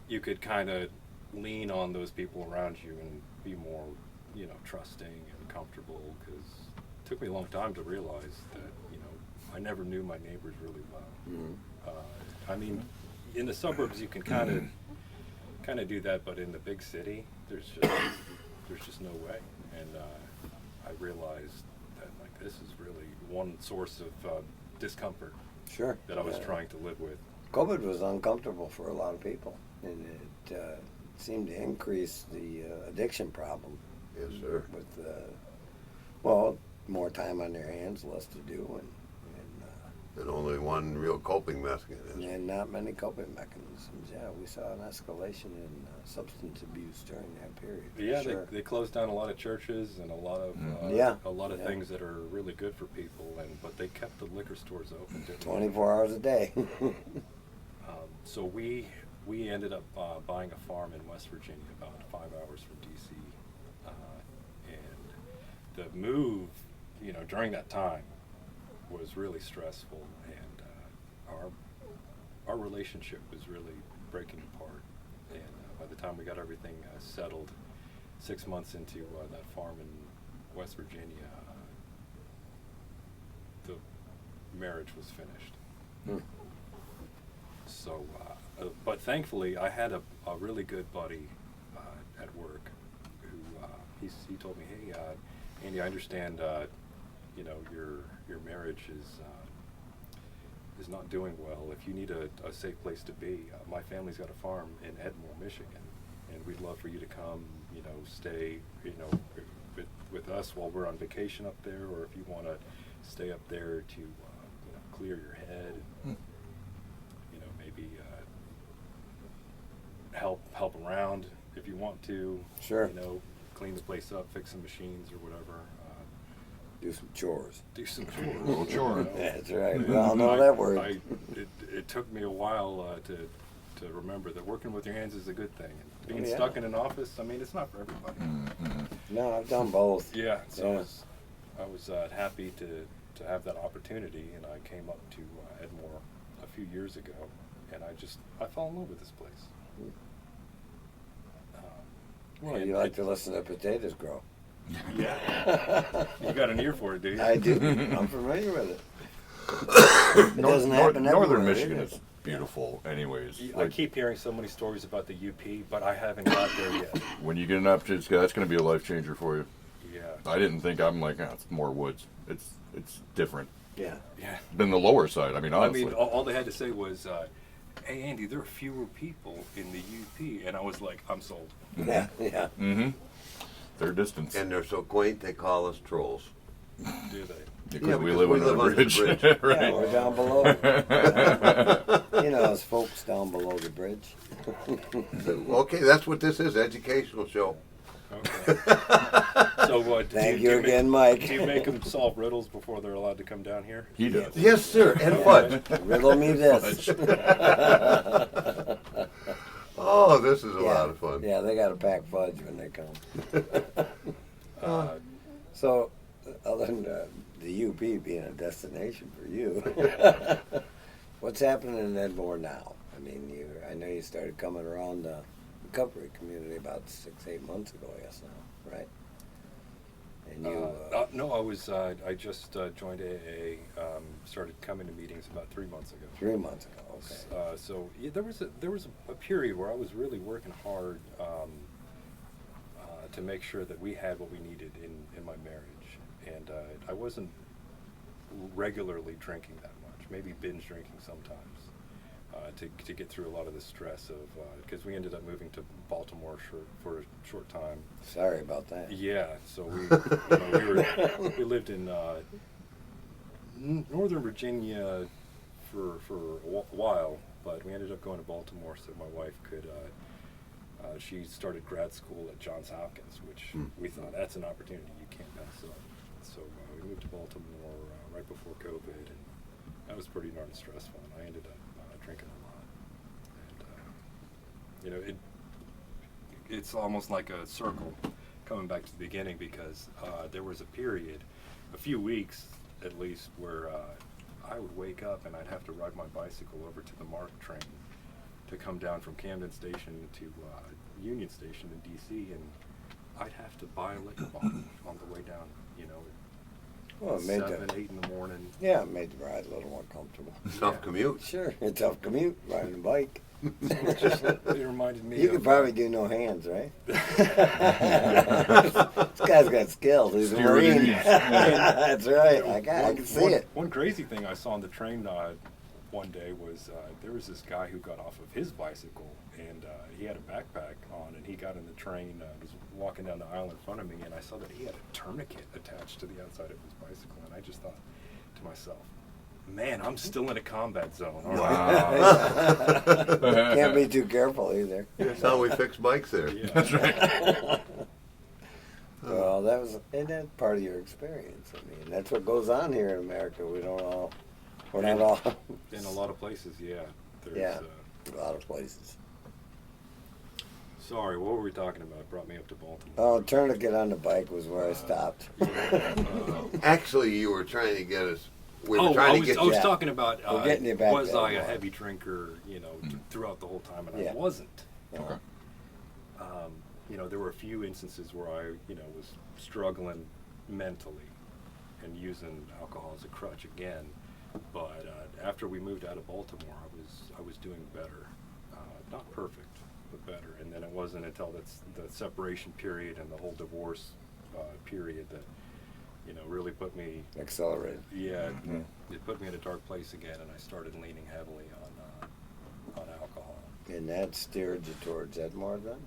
you could kind of lean on those people around you and be more, you know, trusting and comfortable. Because it took me a long time to realize that, you know, I never knew my neighbors really well. Mhm. I mean, in the suburbs you can kind of do that, but in the big city, there's just no way. And I realized that, like, this is really one source of discomfort Sure. that I was Yeah. trying to live with. COVID was uncomfortable for a lot of people, and it seemed to increase the addiction problem. Yes, sir. With well, more time on their hands, less to do, And only one real coping mechanism. and not many coping mechanisms. Yeah, we saw an escalation in substance abuse during that period. for Yeah, sure. they closed down a lot of churches and a lot of Yeah. a lot of Yeah. things that are really good for people, but they kept the liquor stores open. didn't they? 24 hours a day. So we ended up buying a farm in West Virginia, about 5 hours from D.C. And the move, you know, during that time was really stressful, and our relationship was really breaking apart. And by the time we got everything settled, 6 months into that farm in West Virginia, the marriage was finished. Hmm. So, but thankfully, I had a really good buddy at work who he told me, "Hey, Andy, I understand, you know, your marriage is not doing well. If you need a safe place to be, my family's got a farm in Edmore, Michigan, and we'd love for you to come, you know, stay, you know, with us while we're on vacation up there, or if you want to stay up there to, you know, clear your head, and, you know, maybe help around if you want to. Sure. You know, clean the place up, fix some machines or whatever. Do some chores. Do some chores. Little chore. you know. That's right. We all know that word. It took me a while to remember that working with your hands is a good thing. And being yeah. stuck in an office, I mean, it's not for everybody. No, I've done both. Yeah, so Yeah. I was happy to have that opportunity, and I came up to Edmore a few years ago, and I fell in love with this place. Well, And you like to listen to potatoes grow. Yeah. You got an ear for it, do you? I do. I'm familiar with it. It doesn't happen Northern everywhere, Michigan either. is beautiful, anyways. I Like, keep hearing so many stories about the UP, but I haven't got there yet. when you get an opportunity, that's going to be a life changer for you. Yeah. I didn't think I'm like, it's more woods. It's different Yeah. Yeah. than the lower side. I mean, honestly. I mean, all they had to say was, "Hey, Andy, there are fewer people in the UP," and I was like, "I'm sold." Yeah. Yeah. Mm-hmm. Their distance. And they're so quaint, they call us trolls. Do they? Because Yeah, we because live we under live the under the bridge. bridge. Right. Yeah, we're down below. You know, us folks down below the bridge. Okay, that's what this is, educational show. Okay. So what? Thank you again, Mike. Do you make them solve riddles before they're allowed to come down here? He does. Yes, sir. And fudge. Riddle me this. Oh, this is a Yeah. lot of fun. Yeah, they got to pack fudge when they come. Uh, So, other than the UP being a destination for you, what's happening in Edmore now? I mean, I know you started coming around the recovery community about 6-8 months ago, yes, now, right? And you, no, I just joined AA. Started coming to meetings about 3 months ago. 3 months ago, okay. So yeah, there was a period where I was really working hard to make sure that we had what we needed in my marriage, and I wasn't regularly drinking that much. Maybe binge drinking sometimes to get through a lot of the stress of because we ended up moving to Baltimore for a short time. Sorry about that. Yeah, so we lived in Northern Virginia for a while, but we ended up going to Baltimore so my wife could. She started grad school at Johns Hopkins, which we thought that's an opportunity you can't pass up. So we moved to Baltimore right before COVID, and that was pretty darn stressful. And I ended up drinking a lot, and it's almost like a circle coming back to the beginning because there was a period, a few weeks at least, where I would wake up and I'd have to ride my bicycle over to the MARC train to come down from Camden Station to Union Station in DC, and I'd have to buy a liquor bottle on the way down, Well, it made 7, the, 8 in the morning. yeah, it made the ride a little more comfortable. Tough Yeah. commute. Sure, a tough commute, riding a bike. It reminded me You of could probably do no hands, right? This guy's got skills. He's a Steer with your Marine. knees. That's right. I can see it. One crazy thing I saw on the train one day was there was this guy who got off of his bicycle, and he had a backpack on, and he got in the train, was walking down the aisle in front of me, and I saw that he had a tourniquet attached to the outside of his bicycle, and I just thought to myself, man, I'm still in a combat zone. All right. Can't be too careful either. That's how we fix bikes there. Yeah. That's right. Well, and that's part of your experience. I mean, that's what goes on here in America. We're not all. In a lot of places, yeah. There's, Yeah. A lot of places. Sorry, what were we talking about? Brought me up to Baltimore. Oh, tourniquet on the bike was where I stopped. Actually, you were trying to get us. We were I trying was, to get I was Yeah. talking about We're getting you back was there, I a Mark. heavy drinker, throughout the whole time, and Yeah. I wasn't. Okay. There were a few instances where I, was struggling mentally and using alcohol as a crutch again. But after we moved out of Baltimore, I was doing better, not perfect, but better. And then it wasn't until the separation period and the whole divorce period that really put me. Accelerated. Yeah, it put me in a dark place again, and I started leaning heavily on alcohol. And that steered you towards Edmore then?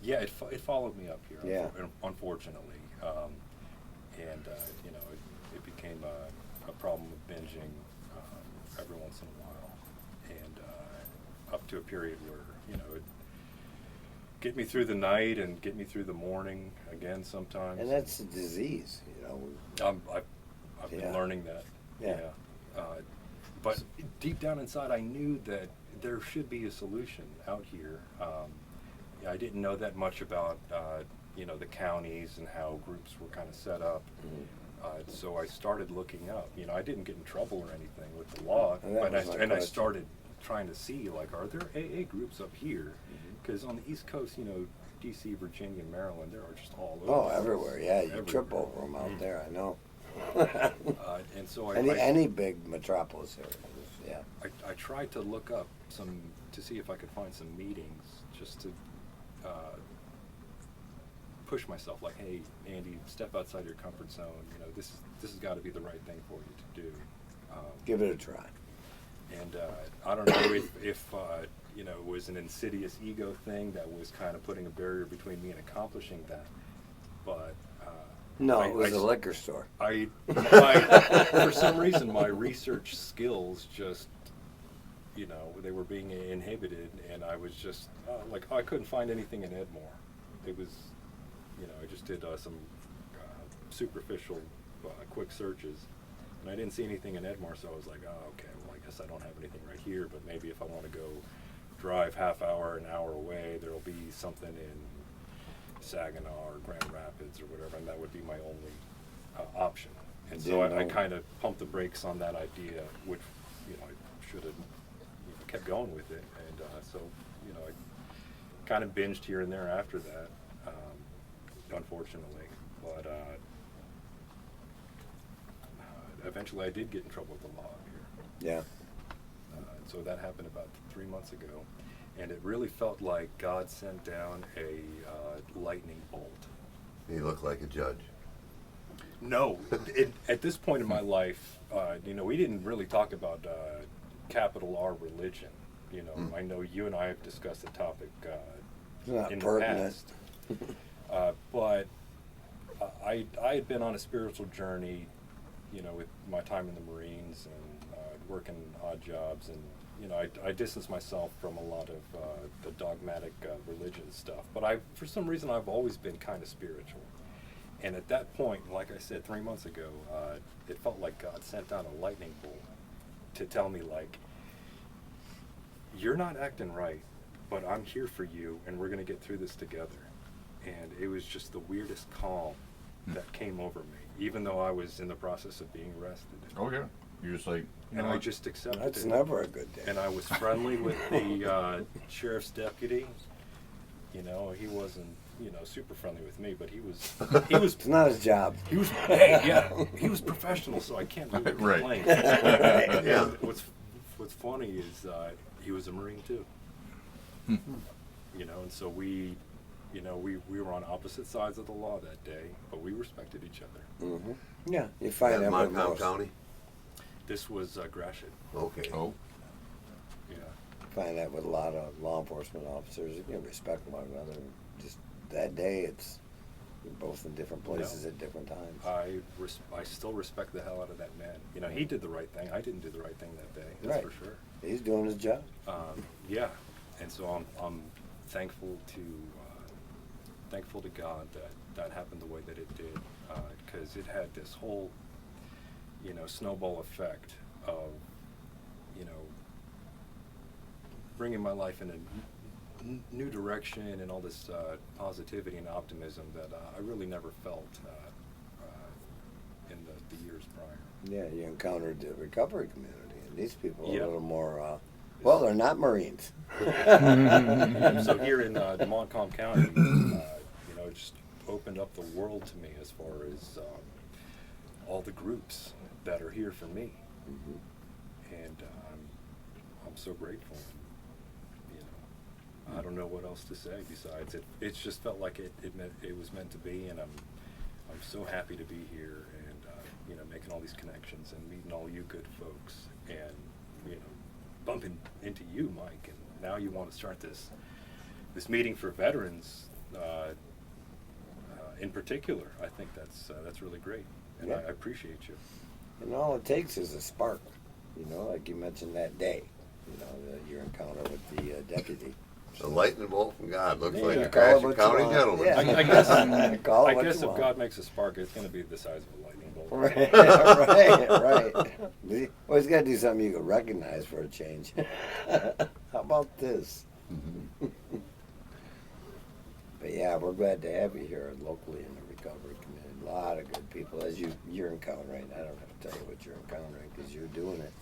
Yeah, it followed me up here. Yeah. Unfortunately, and it became a problem with binging every once in a while, and up to a period where it'd get me through the night and get me through the morning again sometimes. And that's a disease, I've Yeah. been learning that. Yeah. But deep down inside, I knew that there should be a solution out here. I didn't know that much about the counties and how groups were kind of set up. So I started looking up. I didn't get in trouble or anything with the law, And that but was my I question. started trying to see, are there AA groups up here? Because on the East Coast, DC, Virginia, Maryland, there are just all over. Oh, the place. everywhere. Yeah, you trip Everywhere. over them out there, I know. And so Any big metropolis area. Yeah. I tried to look up to see if I could find some meetings just to push myself, like, hey, Andy, step outside your comfort zone. This has got to be the right thing for you to do. Give it a try. And I don't know if it was an insidious ego thing that was kind of putting a barrier between me and accomplishing that. But No, it was a liquor store. for some reason, my research skills just, they were being inhibited, and I was just I couldn't find anything in Edmore. It was, I just did some superficial, quick searches, and I didn't see anything in Edmore, so I was like, oh, okay, well, I guess I don't have anything right here, but maybe if I want to go drive half hour, an hour away, there'll be something in Saginaw or Grand Rapids or whatever, and that would be my only option. And so I kind of pumped the brakes on that idea, which, I should have kept going with it. And so, I kind of binged here and there after that, unfortunately. But eventually I did get in trouble with the law here. Yeah. So that happened about 3 months ago. And it really felt like God sent down a lightning bolt. He looked like a judge. No, at this point in my life, we didn't really talk about capital R religion. I know you and I have discussed the topic It's not in pertinent. the past. But I had been on a spiritual journey, with my time in the Marines and working odd jobs, and I distanced myself from a lot of the dogmatic religion stuff. But for some reason, I've always been kind of spiritual. And at that point, like I said 3 months ago, it felt like God sent down a lightning bolt to tell me, like, you're not acting right, but I'm here for you, and we're going to get through this together. And it was just the weirdest calm that came over me, even though I was in the process of being arrested. Oh yeah, you're just like, And I just accepted That's it. never a good day. And I was friendly with the sheriff's deputy. He wasn't, super friendly with me, but he was It's not his job. he was he was professional, so I can't really Right. complain. Yeah. And what's funny is he was a Marine too. And so we were on opposite sides of the law that day, but we respected each other. Hmm. Yeah, you find that with Montcalm most. County? This was Gratiot. Okay. oh, Yeah. Find that with a lot of law enforcement officers. You can respect one another. Just that day, it's you're both in different places Yeah. at different times. I still respect the hell out of that man. He did the right thing. I didn't do the right thing that day. That's Right. for sure. He's doing his job. Yeah, and so I'm thankful to God that happened the way that it did, because it had this whole snowball effect of bringing my life in a new direction and all this positivity and optimism that I really never felt in the years prior. Yeah, you encountered the recovery community, and these people are Yeah. a little more. Well, they're not Marines. So here in Montcalm County, it just opened up the world to me as far as all the groups that are here for me, and I'm so grateful. I don't know what else to say besides it. It's just felt like it was meant to be, and I'm so happy to be here and making all these connections and meeting all you good folks, and bumping into you, Mike, and now you want to start this meeting for veterans in particular. I think that's really great, and Yeah. I appreciate you. And all it takes is a spark. Like you mentioned that day. Your encounter with the deputy. A lightning bolt from God. Looks Yeah, like you a call it Gratiot what you County want. gentleman. Yeah. I guess Call it I what guess you if want. God makes a spark, it's going to be the size of a lightning bolt. Right. Well, he's got to do something you can recognize for a change. How about this? But yeah, we're glad to have you here locally in the recovery community. A lot of good people, as you're encountering. I don't have to tell you what you're encountering because you're doing it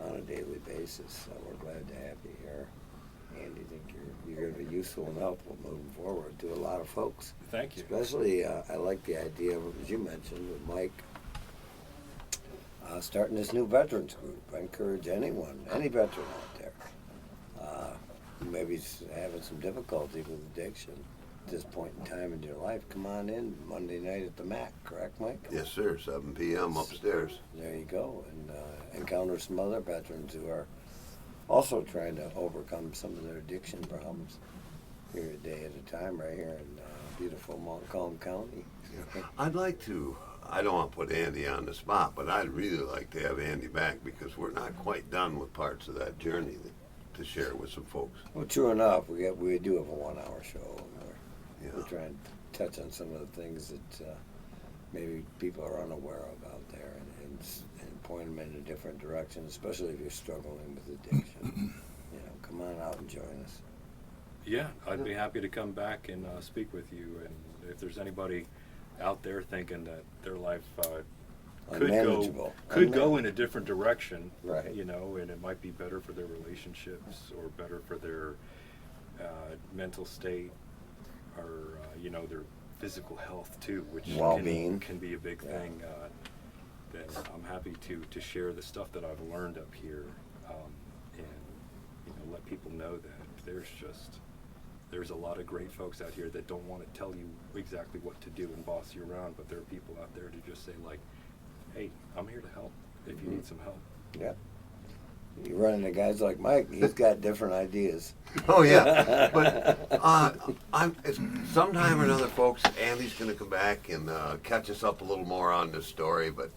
on a daily basis. So we're glad to have you here. And I think you're going to be useful and helpful moving forward to a lot of folks. Thank you. Especially, I like the idea of, as you mentioned, with Mike, starting this new veterans group. I encourage anyone, any veteran out there, who maybe is having some difficulty with addiction at this point in time in your life, come on in Monday night at the MAC, correct, Mike? Yes, sir. 7 p.m. upstairs. There you go, and encounter some other veterans who are also trying to overcome some of their addiction problems here a day at a time right here in beautiful Montcalm County. I'd like to, I don't want to put Andy on the spot, but I'd really like to have Andy back because we're not quite done with parts of that journey to share with some folks. Well, true enough, we do have a 1 hour show, and we're Yeah. trying touch on some of the things that maybe people are unaware of out there, and point them in a different direction, especially if you're struggling with addiction. Come on out and join us. Yeah, I'd be happy to come back and speak with you. And if there's anybody out there thinking that their life Unmanageable. could go in a different direction, Right. and it might be better for their relationships or better for their mental state or their physical health too, which Well-being. can be a big Yeah. thing. Then I'm happy to share the stuff that I've learned up here, and let people know that there's a lot of great folks out here that don't want to tell you exactly what to do and boss you around, but there are people out there to just say like, hey, I'm here to help if you need some help. Yeah. You run into guys like Mike, he's got different ideas. Oh yeah, but sometime or another, folks. Andy's going to come back and catch us up a little more on this story. But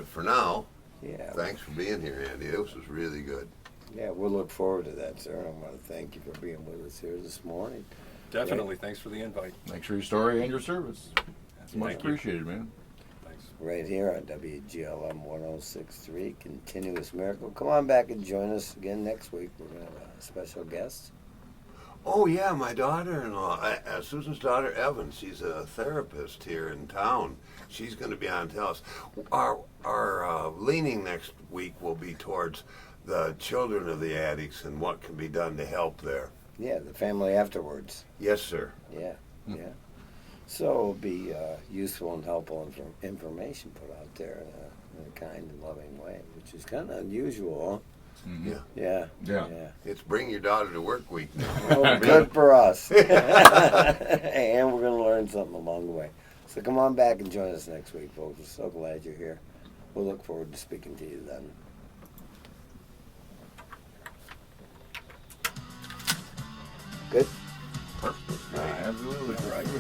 for now, Yeah. thanks for being here, Andy. This was really good. Yeah, we'll look forward to that, sir. I want to thank you for being with us here this morning. Definitely, thanks for the invite. Thanks for your story and your service. It's much Thank you. appreciated, man. Thanks. Right here on WGLM 1063, Continuous Miracle. Come on back and join us again next week. We're going to have a special guest. Oh yeah, my daughter-in-law, Susan's daughter Evan. She's a therapist here in town. She's going to be on to tell us. Our leaning next week will be towards the children of the addicts and what can be done to help there. Yeah, the family afterwards. Yes, sir. Yeah, yeah. So it'll be useful and helpful information put out there in a kind and loving way, which is kind of unusual, Mhm. Yeah. huh? Yeah. Yeah. It's Bring Your Daughter to Work Week now. Oh, good for us. And we're going to learn something along the way. So come on back and join us next week, folks. We're so glad you're here. We'll look forward to speaking to you then. Good? Absolutely. Thanks.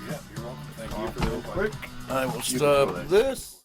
Yeah, you're welcome. Thank you for the invite. Quick, I will You stop control that. this.